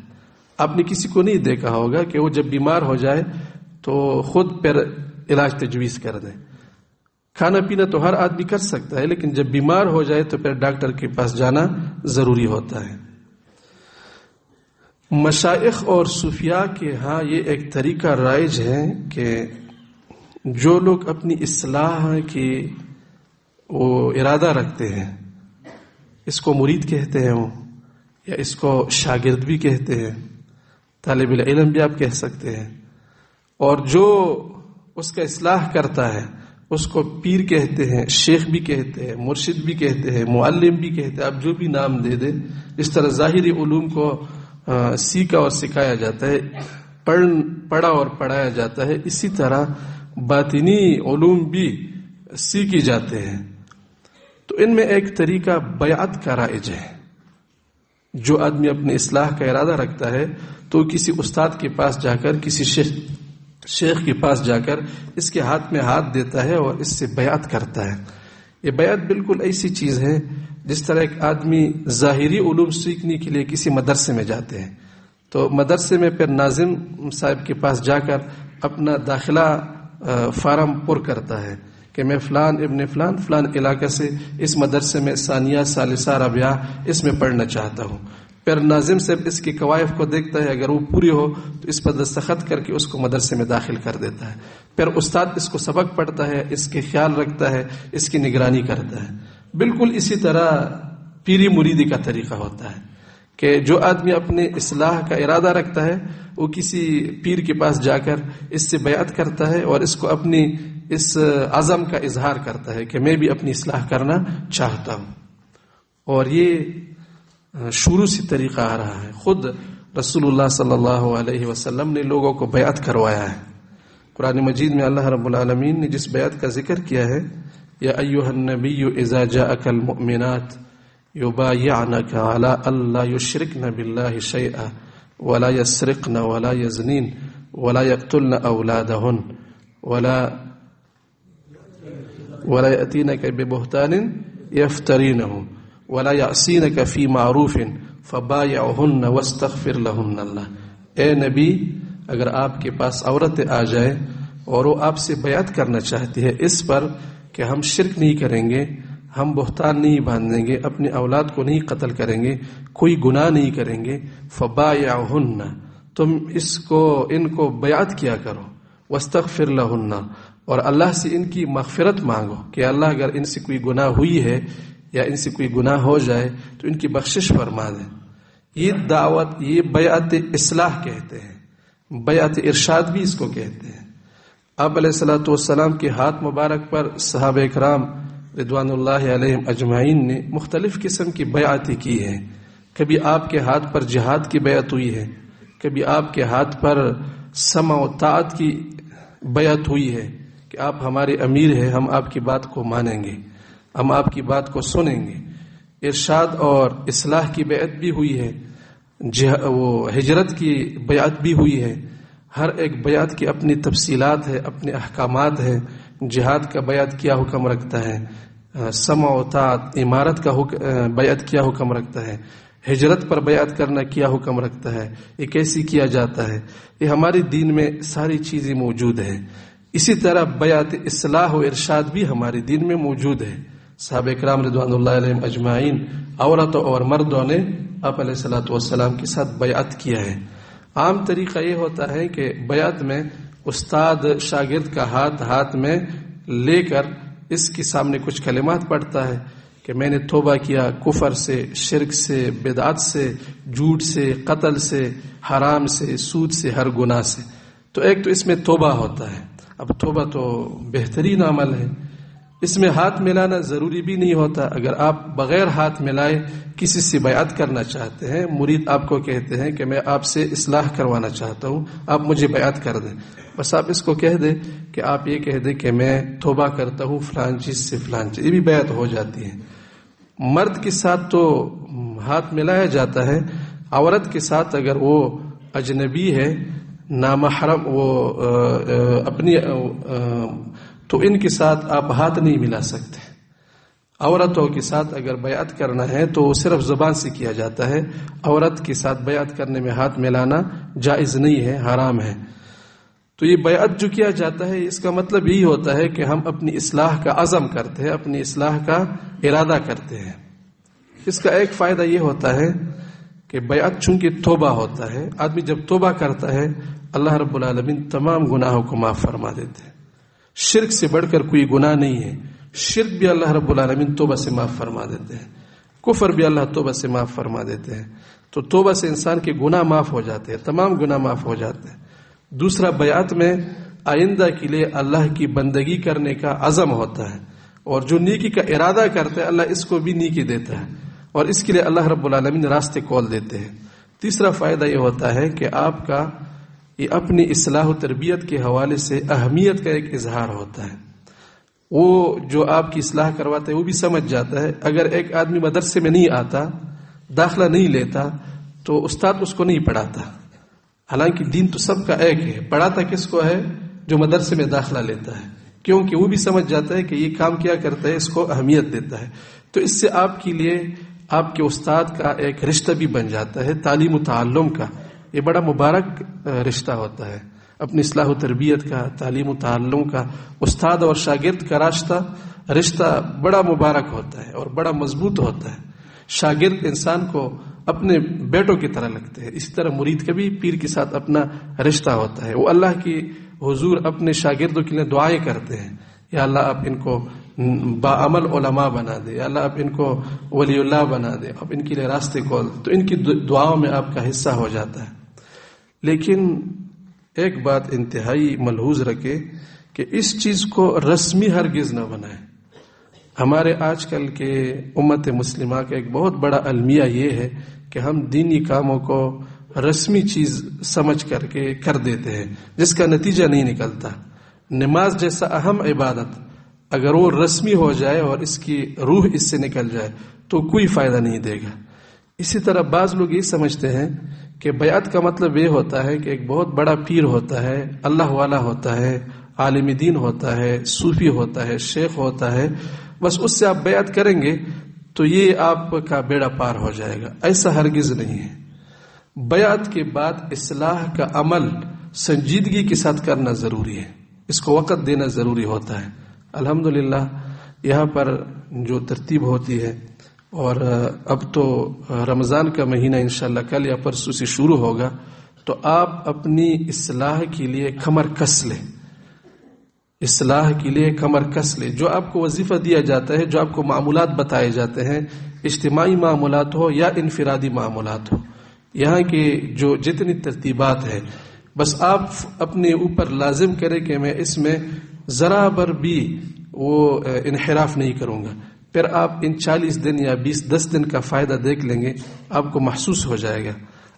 آپ نے کسی کو نہیں دیکھا ہوگا کہ وہ جب بیمار ہو جائے تو خود پھر علاج تجویز کر دیں۔ کھانا پینا تو ہر آدمی کر سکتا ہے لیکن جب بیمار ہو جائے تو پھر ڈاکٹر کے پاس جانا ضروری ہوتا ہے۔ مشائخ اور صوفیاء کے ہاں یہ ایک طریقہ رائج ہے کہ جو لوگ اپنی اصلاح کی وہ ارادہ رکھتے ہیں، اس کو مرید کہتے ہیں وہ، یا اس کو شاگرد بھی کہتے ہیں، طالب العلم بھی آپ کہہ سکتے ہیں، اور جو اس کا اصلاح کرتا ہے اس کو پیر کہتے ہیں، شیخ بھی کہتے ہیں، مرشد بھی کہتے ہیں، معلم بھی کہتے ہیں، آپ جو بھی نام دے دیں۔ اس طرح ظاہری علوم کو سیکھا اور سکھایا جاتا ہے، پڑھا اور پڑھایا جاتا ہے، اسی طرح باطنی علوم بھی سیکھی جاتے ہیں. تو ان میں ایک طریقہ بیعت کا رائج ہے. جو آدمی اپنی اصلاح کا ارادہ رکھتا ہے تو کسی استاد کے پاس جا کر، کسی شیخ کے پاس جا کر اس کے ہاتھ میں ہاتھ دیتا ہے اور اس سے بیعت کرتا ہے. یہ بیعت بالکل ایسی چیز ہے جس طرح ایک آدمی ظاہری علوم سیکھنے کے لیے کسی مدرسے میں جاتے ہیں، تو مدرسے میں پھر ناظم صاحب کے پاس جا کر اپنا داخلہ فارم پر کرتا ہے کہ میں فلان ابن فلان فلان علاقے سے اس مدرسے میں ثانیہ ثالثہ رابعہ اس میں پڑھنا چاہتا ہوں. پھر ناظم صاحب اس کی قوائف کو دیکھتا ہے، اگر وہ پوری ہو تو اس پر دستخط کر کے اس کو مدرسے میں داخل کر دیتا ہے. پھر استاد اس کو سبق پڑھتا ہے، اس کے خیال رکھتا ہے، اس کی نگرانی کرتا ہے. بالکل اسی طرح پیری مریدی کا طریقہ ہوتا ہے کہ جو آدمی اپنے اصلاح کا ارادہ رکھتا ہے وہ کسی پیر کے پاس جا کر اس سے بیعت کرتا ہے اور اس کو اپنی اس عزم کا اظہار کرتا ہے کہ میں بھی اپنی اصلاح کرنا چاہتا ہوں. اور یہ شروع سے طریقہ آ رہا ہے. خود رسول اللہ صلی اللہ علیہ وسلم نے لوگوں کو بیعت کروایا ہے. قرآن مجید میں اللہ رب العالمین نے جس بیعت کا ذکر کیا ہے، یا ایھا النبی اذا جاءک المؤمنات یبایعنک علی الا یشرکن باللہ شیئا ولا یسرقن ولا یزنین ولا یقتلن اولادہن ولا یأتینک ببہتان یفترینہ ولا یعصینک فی معروف فبایعہن واستغفر لہن اللہ. اے نبی، اگر آپ کے پاس عورتیں آ جائیں اور وہ آپ سے بیعت کرنا چاہتی ہے اس پر کہ ہم شرک نہیں کریں گے، ہم بہتان نہیں باندھیں گے، اپنی اولاد کو نہیں قتل کریں گے، کوئی گناہ نہیں کریں گے، فبایعہن، تم ان کو بیعت کیا کرو، واستغفر لہن، اور اللہ سے ان کی مغفرت مانگو کہ اللہ اگر ان سے کوئی گناہ ہوئی ہے یا ان سے کوئی گناہ ہو جائے تو ان کی بخشش فرما دیں. یہ دعوت، یہ بیعت اصلاح کہتے ہیں، بیعت ارشاد بھی اس کو کہتے ہیں. آپ علیہ الصلوۃ والسلام کے ہاتھ مبارک پر صحابہ کرام رضوان اللہ علیہم اجمعین نے مختلف قسم کی بیعتیں کی ہیں. کبھی آپ کے ہاتھ پر جہاد کی بیعت ہوئی ہے، کبھی آپ کے ہاتھ پر سمع و طاعت کی بیعت ہوئی ہے کہ آپ ہمارے امیر ہیں، ہم آپ کی بات کو مانیں گے، ہم آپ کی بات کو سنیں گے. ارشاد اور اصلاح کی بیعت بھی ہوئی ہے، وہ ہجرت کی بیعت بھی ہوئی ہے. ہر ایک بیعت کی اپنی تفصیلات ہے، اپنے احکامات ہیں. جہاد کا بیعت کیا حکم رکھتا ہے، سمع و طاعت امارت کا بیعت کیا حکم رکھتا ہے، ہجرت پر بیعت کرنا کیا حکم رکھتا ہے، یہ کیسی کیا جاتا ہے. یہ ہمارے دین میں ساری چیزیں موجود ہیں. اسی طرح بیعت اصلاح و ارشاد بھی ہمارے دین میں موجود ہے. صحابہ کرام رضوان اللہ علیہم اجمعین، عورتوں اور مردوں نے آپ علیہ الصلوۃ والسلام کے ساتھ بیعت کیا ہے. عام طریقہ یہ ہوتا ہے کہ بیعت میں استاد شاگرد کا ہاتھ میں لے کر اس کے سامنے کچھ کلمات پڑھتا ہے کہ میں نے توبہ کیا کفر سے، شرک سے، بدعت سے، جھوٹ سے، قتل سے، حرام سے، سود سے، ہر گناہ سے. تو ایک تو اس میں توبہ ہوتا ہے. اب توبہ تو بہترین عمل ہے، اس میں ہاتھ ملانا ضروری بھی نہیں ہوتا. اگر آپ بغیر ہاتھ ملائے کسی سے بیعت کرنا چاہتے ہیں، مرید آپ کو کہتے ہیں کہ میں آپ سے اصلاح کروانا چاہتا ہوں، آپ مجھے بیعت کر دیں، بس آپ اس کو کہہ دیں کہ آپ یہ کہہ دیں کہ میں توبہ کرتا ہوں فلان چیز سے فلان چیز، یہ بھی بیعت ہو جاتی ہے. مرد کے ساتھ تو ہاتھ ملایا جاتا ہے، عورت کے ساتھ اگر وہ اجنبی ہے، نامحرم، وہ اپنی تو ان کے ساتھ آپ ہاتھ نہیں ملا سکتے. عورتوں کے ساتھ اگر بیعت کرنا ہے تو وہ صرف زبان سے کیا جاتا ہے. عورت کے ساتھ بیعت کرنے میں ہاتھ ملانا جائز نہیں ہے، حرام ہے. تو یہ بیعت جو کیا جاتا ہے اس کا مطلب یہی ہوتا ہے کہ ہم اپنی اصلاح کا عزم کرتے ہیں، اپنی اصلاح کا ارادہ کرتے ہیں. اس کا ایک فائدہ یہ ہوتا ہے کہ بیعت چونکہ توبہ ہوتا ہے، آدمی جب توبہ کرتا ہے اللہ رب العالمین تمام گناہوں کو معاف فرما دیتے ہیں. شرک سے بڑھ کر کوئی گناہ نہیں ہے. شرک بھی اللہ رب العالمین توبہ سے معاف فرما دیتے ہیں، کفر بھی اللہ توبہ سے معاف فرما دیتے ہیں. تو توبہ سے انسان کے گناہ معاف ہو جاتے ہیں، تمام گناہ معاف ہو جاتے ہیں. دوسرا، بیعت میں آئندہ کے لیے اللہ کی بندگی کرنے کا عزم ہوتا ہے، اور جو نیکی کا ارادہ کرتا ہے اللہ اس کو بھی نیکی دیتا ہے، اور اس کے لیے اللہ رب العالمین راستے کھول دیتے ہیں. تیسرا فائدہ یہ ہوتا ہے کہ آپ کا یہ اپنی اصلاح و تربیت کے حوالے سے اہمیت کا ایک اظہار ہوتا ہے. وہ جو آپ کی اصلاح کرواتا ہے وہ بھی سمجھ جاتا ہے. اگر ایک آدمی مدرسے میں نہیں آتا، داخلہ نہیں لیتا، تو استاد اس کو نہیں پڑھاتا. حالانکہ دین تو سب کا ایک ہے، پڑھاتا کس کو ہے؟ جو مدرسے میں داخلہ لیتا ہے، کیونکہ وہ بھی سمجھ جاتا ہے کہ یہ کام کیا کرتا ہے، اس کو اہمیت دیتا ہے. تو اس سے آپ کے لیے آپ کے استاد کا ایک رشتہ بھی بن جاتا ہے، تعلیم و تعلم کا. یہ بڑا مبارک رشتہ ہوتا ہے اپنی اصلاح و تربیت کا، تعلیم و تعلم کا. استاد اور شاگرد کا رشتہ بڑا مبارک ہوتا ہے اور بڑا مضبوط ہوتا ہے. شاگرد انسان کو اپنے بیٹوں کی طرح لگتے ہیں، اسی طرح مرید کا بھی پیر کے ساتھ اپنا رشتہ ہوتا ہے. وہ اللہ کی حضور اپنے شاگردوں کے لیے دعائیں کرتے ہیں، یا اللہ آپ ان کو باعمل علماء بنا دے، یا اللہ آپ ان کو ولی اللہ بنا دے، آپ ان کے لیے راستے کھول. تو ان کی دعاؤں میں آپ کا حصہ ہو جاتا ہے. لیکن ایک بات انتہائی ملحوظ رکھے کہ اس چیز کو رسمی ہرگز نہ بنائیں. ہمارے آج کل کے امت مسلمہ کا ایک بہت بڑا المیہ یہ ہے کہ ہم دینی کاموں کو رسمی چیز سمجھ کر کے کر دیتے ہیں، جس کا نتیجہ نہیں نکلتا. نماز جیسا اہم عبادت اگر وہ رسمی ہو جائے اور اس کی روح اس سے نکل جائے تو کوئی فائدہ نہیں دے گا. اسی طرح بعض لوگ یہ سمجھتے ہیں کہ بیعت کا مطلب یہ ہوتا ہے کہ ایک بہت بڑا پیر ہوتا ہے، اللہ والا ہوتا ہے، عالم دین ہوتا ہے، صوفی ہوتا ہے، شیخ ہوتا ہے، بس اس سے آپ بیعت کریں گے تو یہ آپ کا بیڑا پار ہو جائے گا. ایسا ہرگز نہیں ہے. بیعت کے بعد اصلاح کا عمل سنجیدگی کے ساتھ کرنا ضروری ہے، اس کو وقت دینا ضروری ہوتا ہے. الحمدللہ یہاں پر جو ترتیب ہوتی ہے، اور اب تو رمضان کا مہینہ انشاءاللہ کل یا پرسوں سے شروع ہوگا، تو آپ اپنی اصلاح کے لیے کمر کس لیں. اصلاح کے لیے کمر کس لیں. جو آپ کو وظیفہ دیا جاتا ہے، جو آپ کو معمولات بتائے جاتے ہیں، اجتماعی معمولات ہو یا انفرادی معمولات ہو، یہاں کی جو جتنی ترتیبات ہیں، بس آپ اپنے اوپر لازم کریں کہ میں اس میں ذرا بر بھی وہ انحراف نہیں کروں گا. پھر آپ ان 40 دن یا 10 دن کا فائدہ دیکھ لیں گے، آپ کو محسوس ہو جائے گا.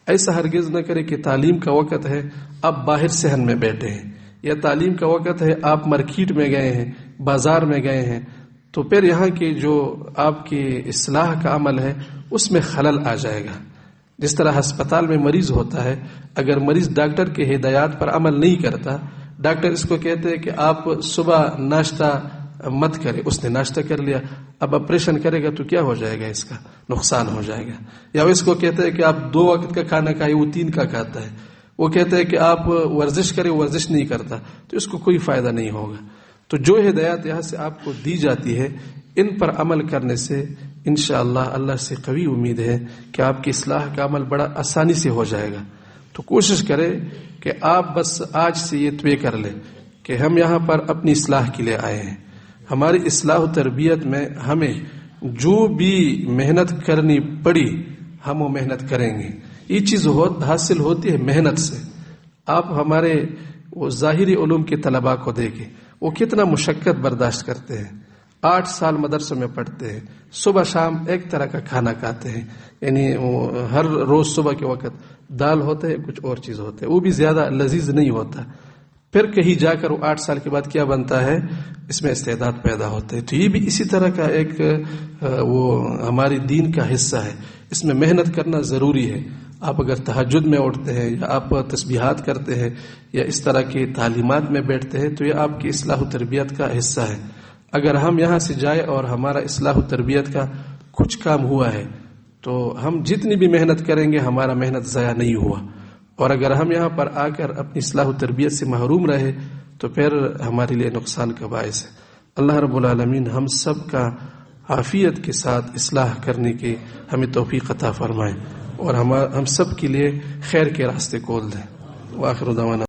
ایسا ہرگز نہ کرے کہ تعلیم کا وقت ہے آپ باہر صحن میں بیٹھے ہیں، یا تعلیم کا وقت ہے آپ مارکیٹ میں گئے ہیں، بازار میں گئے ہیں، تو پھر یہاں کے جو آپ کی اصلاح کا عمل ہے اس میں خلل آ جائے گا. جس طرح ہسپتال میں مریض ہوتا ہے، اگر مریض ڈاکٹر کے ہدایات پر عمل نہیں کرتا، ڈاکٹر اس کو کہتے ہیں کہ آپ صبح ناشتہ مت کرے، اس نے ناشتہ کر لیا، اب آپریشن کرے گا تو کیا ہو جائے گا، اس کا نقصان ہو جائے گا. یا اس کو کہتے ہیں کہ آپ 2 وقت کا کھانا کھائے، وہ 3 کا کھاتا ہے. وہ کہتے ہیں کہ آپ ورزش کرے، ورزش نہیں کرتا، تو اس کو کوئی فائدہ نہیں ہوگا. تو جو ہدایات یہاں سے آپ کو دی جاتی ہے، ان پر عمل کرنے سے انشاءاللہ اللہ سے قوی امید ہے کہ آپ کی اصلاح کا عمل بڑا آسانی سے ہو جائے گا. تو کوشش کریں کہ آپ بس آج سے یہ طے کر لیں کہ ہم یہاں پر اپنی اصلاح کے لیے آئے ہیں. ہماری اصلاح و تربیت میں ہمیں جو بھی محنت کرنی پڑی ہم وہ محنت کریں گے. یہ چیز حاصل ہوتی ہے محنت سے. آپ ہمارے وہ ظاہری علوم کے طلباء کو دیکھیں، وہ کتنا مشقت برداشت کرتے ہیں. 8 سال مدرسوں میں پڑھتے ہیں، صبح شام ایک طرح کا کھانا کھاتے ہیں، یعنی ہر روز صبح کے وقت دال ہوتا ہے، کچھ اور چیز ہوتا ہے، وہ بھی زیادہ لذیذ نہیں ہوتا. پھر کہیں جا کر وہ 8 سال کے بعد کیا بنتا ہے، اس میں استعداد پیدا ہوتے ہیں. تو یہ بھی اسی طرح کا ایک وہ ہماری دین کا حصہ ہے. اس میں محنت کرنا ضروری ہے. آپ اگر تہجد میں اٹھتے ہیں، یا آپ تسبیحات کرتے ہیں، یا اس طرح کی تعلیمات میں بیٹھتے ہیں، تو یہ آپ کی اصلاح و تربیت کا حصہ ہے. اگر ہم یہاں سے جائے اور ہمارا اصلاح و تربیت کا کچھ کام ہوا ہے تو ہم جتنی بھی محنت کریں گے ہمارا محنت ضائع نہیں ہوا. اور اگر ہم یہاں پر آ کر اپنی اصلاح و تربیت سے محروم رہے تو پھر ہمارے لیے نقصان کا باعث ہے. اللہ رب العالمین ہم سب کا عافیت کے ساتھ اصلاح کرنے کی ہمیں توفیق عطا فرمائے، اور ہم سب کے لیے خیر کے راستے کھول دیں. وآخر دعوانا